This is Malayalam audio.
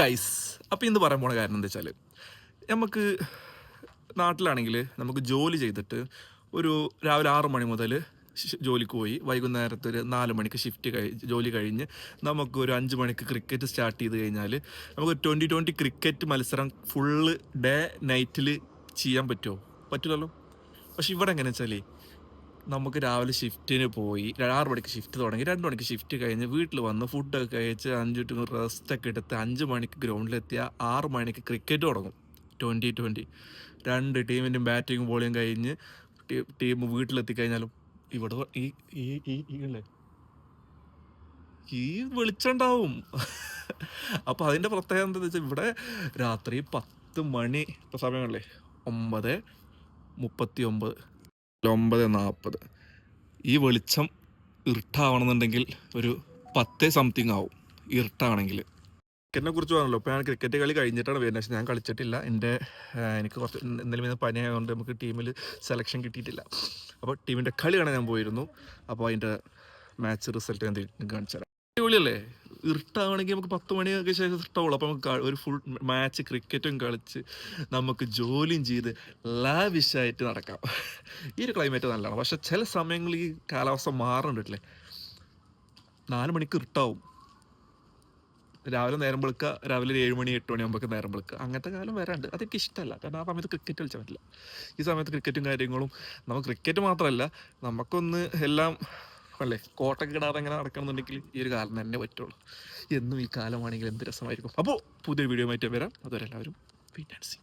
ഗൈസ് ഇന്ന് പറയാൻ പോണ കാരണം എന്താ വെച്ചാൽ നമുക്ക് നാട്ടിലാണെങ്കിൽ നമുക്ക് ജോലി ചെയ്തിട്ട് ഒരു രാവിലെ 6 മണി മുതൽ ജോലിക്ക് പോയി വൈകുന്നേരത്ത് ഒരു 4 മണിക്ക് ജോലി കഴിഞ്ഞ് നമുക്ക് ഒരു 5 മണിക്ക് ക്രിക്കറ്റ് സ്റ്റാർട്ട് ചെയ്ത് കഴിഞ്ഞാൽ നമുക്ക് 20-20 ക്രിക്കറ്റ് മത്സരം ഫുള്ള് ഡേ നൈറ്റിൽ ചെയ്യാൻ പറ്റുമോ? പറ്റില്ലല്ലോ. പക്ഷെ ഇവിടെ എങ്ങനെ വെച്ചാൽ നമുക്ക് രാവിലെ ഷിഫ്റ്റിന് പോയി 6 മണിക്ക് ഷിഫ്റ്റ് തുടങ്ങി 2 മണിക്ക് ഷിഫ്റ്റ് കഴിഞ്ഞ് വീട്ടിൽ വന്ന് ഫുഡൊക്കെ കഴിച്ച് 5 ടു റെസ്റ്റൊക്കെ എടുത്ത് 5 മണിക്ക് ഗ്രൗണ്ടിലെത്തിയ 6 മണിക്ക് ക്രിക്കറ്റ് തുടങ്ങും. 20-20 രണ്ട് ടീമിൻ്റെയും ബാറ്റിങ്ങും ബോളിങ്ങും കഴിഞ്ഞ് ടീം വീട്ടിലെത്തിക്കഴിഞ്ഞാലും ഇവിടെ ഈ ഈ ഈ ഇല്ലേ ഈ വെളിച്ചുണ്ടാവും. അപ്പോൾ അതിൻ്റെ പ്രത്യേകത എന്താണെന്ന് വെച്ചാൽ ഇവിടെ രാത്രി 10 മണി ഇപ്പോൾ സമയങ്ങളല്ലേ 9:39 9:40 ഈ വെളിച്ചം ഇരുട്ടാവണമെന്നുണ്ടെങ്കിൽ ഒരു 10 സംതിങ് ആവും ഇരുട്ടാണെങ്കിൽ. ക്രിക്കറ്റിനെ കുറിച്ച് പറഞ്ഞല്ലോ. ഇപ്പോൾ ഞാൻ ക്രിക്കറ്റ് കളി കഴിഞ്ഞിട്ടാണ് വരുന്നത്. പക്ഷേ ഞാൻ കളിച്ചിട്ടില്ല. എനിക്ക് കുറച്ച് എന്തെങ്കിലും പനി ആയതുകൊണ്ട് നമുക്ക് ടീമിൽ സെലക്ഷൻ കിട്ടിയിട്ടില്ല. അപ്പോൾ ടീമിൻ്റെ കളി കാണാൻ ഞാൻ പോയിരുന്നു. അപ്പോൾ അതിൻ്റെ മാച്ച് റിസൾട്ട് ഞാൻ കാണിച്ചു തരാം. അടിപൊളിയല്ലേ? ഇരുട്ടാണെങ്കിൽ നമുക്ക് 10 മണിയൊക്കെ ശേഷം ഇരുട്ടാവുള്ളൂ. അപ്പോൾ നമുക്ക് ഒരു ഫുൾ മാച്ച് ക്രിക്കറ്റും കളിച്ച് നമുക്ക് ജോലിയും ചെയ്ത് ലാവിഷായിട്ട് നടക്കാം. ഈ ഒരു ക്ലൈമറ്റ് നല്ലതാണ്. പക്ഷെ ചില സമയങ്ങളിൽ ഈ കാലാവസ്ഥ മാറുന്നുണ്ടല്ലേ. 4 മണിക്ക് ഇരുട്ടാവും. രാവിലെ നേരം വെളുക്കുക, രാവിലെ 7 മണി 8 മണിയാകുമ്പോൾ നേരം വെളുക്കുക. അങ്ങനത്തെ കാലം വരാണ്ട്. അതെനിക്ക് ഇഷ്ടമല്ല. കാരണം ആ സമയത്ത് ക്രിക്കറ്റ് കളിച്ചാൽ പറ്റില്ല. ഈ സമയത്ത് ക്രിക്കറ്റും കാര്യങ്ങളും നമുക്ക് ക്രിക്കറ്റ് മാത്രമല്ല നമുക്കൊന്ന് എല്ലാം അല്ലേ കോട്ടൊക്കെ ഇടാതെ എങ്ങനെ നടക്കണമെന്നുണ്ടെങ്കിൽ ഈ ഒരു കാലം തന്നെ പറ്റുള്ളൂ. എന്നും ഈ കാലമാണെങ്കിൽ എന്ത് രസമായിരിക്കും. അപ്പോൾ പുതിയ വീഡിയോ ആയിട്ട് വരാം. അതുവരെ എല്ലാവരും വെയിറ്റ് ആൻഡ് സീ.